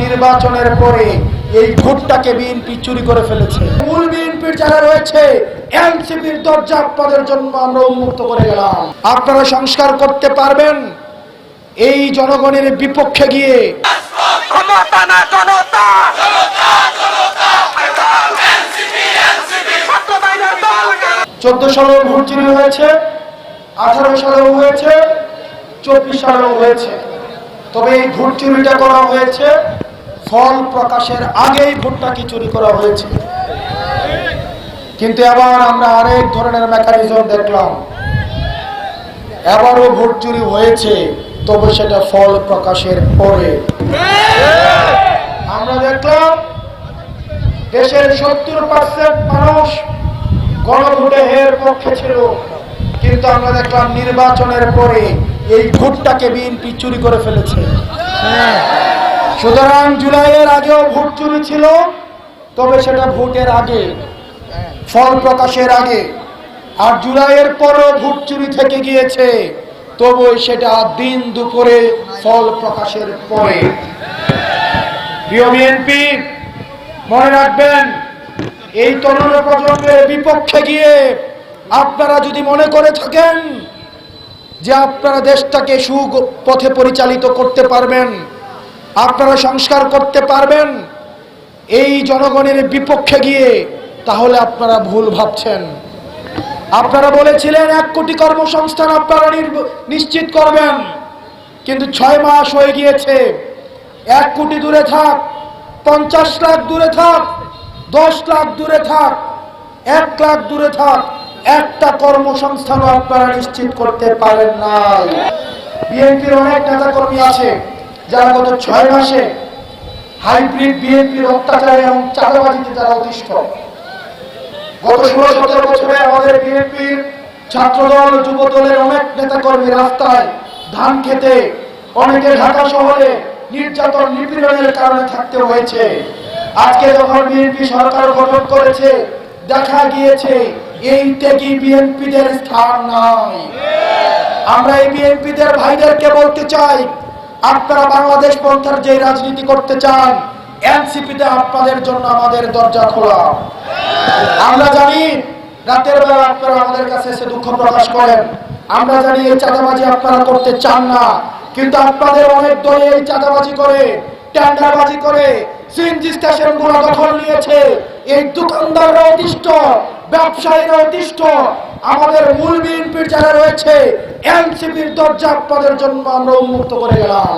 নির্বাচনের পরে এই ভোটটাকে বিএনপি চুরি করে ফেলেছে। মূল বিএনপির যারা রয়েছে এনসিপির দরজা আপনাদের জন্য আমরা উন্মুক্ত করে গেলাম। আপনারা সংস্কার করতে পারবেন এই জনগণের বিপক্ষে গিয়ে। 14 সালেও ভোট চুরি হয়েছে, 18 সালেও হয়েছে, 24 সালেও হয়েছে। তবে এই ভোট চুরিটা করা হয়েছে ফল প্রকাশের আগেই ভোটটাকে চুরি করা হয়েছে। কিন্তু এবার আমরা আরেক ধরনের মেকানিজম দেখলাম, এবারও ভোট চুরি হয়েছে, তবে সেটা ফল প্রকাশের পরে। আমরা দেখলাম দেশের 70% মানুষ গণভোটে এর পক্ষে ছিল, কিন্তু আমরা দেখলাম নির্বাচনের পরে এই ভোটটাকে বিএনপি চুরি করে ফেলেছে। সুতরাং জুলাইয়ের আগেও ভোট চুরি ছিল, তবে সেটা ভোটের আগে, ফল প্রকাশের আগে। আর জুলাইয়ের পরও ভোট চুরি থেকে গিয়েছে, তবু সেটা দিন দুপুরে ফল প্রকাশের পরে। প্রিয় বিএনপি, মনে রাখবেন, এই তরুণ প্রজন্মের বিপক্ষে গিয়ে আপনারা যদি মনে করে থাকেন যে আপনারা দেশটাকে সুপথে পরিচালিত করতে পারবেন, আপনারা সংস্কার করতে পারবেন এই জনগণের বিপক্ষে গিয়ে, তাহলে আপনারা ভুল ভাবছেন। আপনারা বলেছিলেন 1 কোটি কর্মসংস্থান আপনারা নিশ্চিত করবেন, কিন্তু 6 মাস হয়ে গিয়েছে। 1 কোটি দূরে থাক, 50 লাখ দূরে থাক, 10 লাখ দূরে থাক, 1 লাখ দূরে থাক, একটা কর্মসংস্থানও আপনারা নিশ্চিত করতে পারেন নাই। বিএনপির অনেক নেতাকর্মী আছে যারা গত 6 মাসে হাইব্রিড বিএনপির অত্যাচারে এবং চাঁদাবাজিতে যারা অতিষ্ঠ। গত 16-17 বছরে আমাদের বিএনপির ছাত্রদল, যুব দলের অনেক নেতাকর্মী রাস্তায়, ধান খেতে, অনেকে ঢাকা শহরে নির্যাতন নিপীড়নের কারণে থাকতে হয়েছে। আজকে যখন বিএনপি সরকার গঠন করেছে, দেখা গিয়েছে এই ত্যাগী বিএনপিদের স্থান নাই। আমরা এই বিএনপিদের ভাইদেরকে বলতে চাই, আপনারা বাংলাদেশ পন্থার যে রাজনীতি করতে চান, এনসিপিতে আপনাদের জন্য আমাদের দরজা খোলা। আমরা জানি রাতের বেলা আপনারা আমাদের কাছে এসে দুঃখ প্রকাশ করেন, আমরা জানি এই চাঁদাবাজি আপনারা করতে চান না, কিন্তু আপনাদের অনেক দলে এই চাঁদাবাজি করে, টেন্ডারবাজি করে, সিএনজি স্টেশনগুলো দখল নিয়েছে। এই দোকানদাররা অতিষ্ঠ, ব্যবসায়ীরা অতিষ্ঠ। আমাদের মূল বিএনপির যারা রয়েছে এনসিপির দরজা আপনাদের জন্য আমরা উন্মুক্ত করে গেলাম।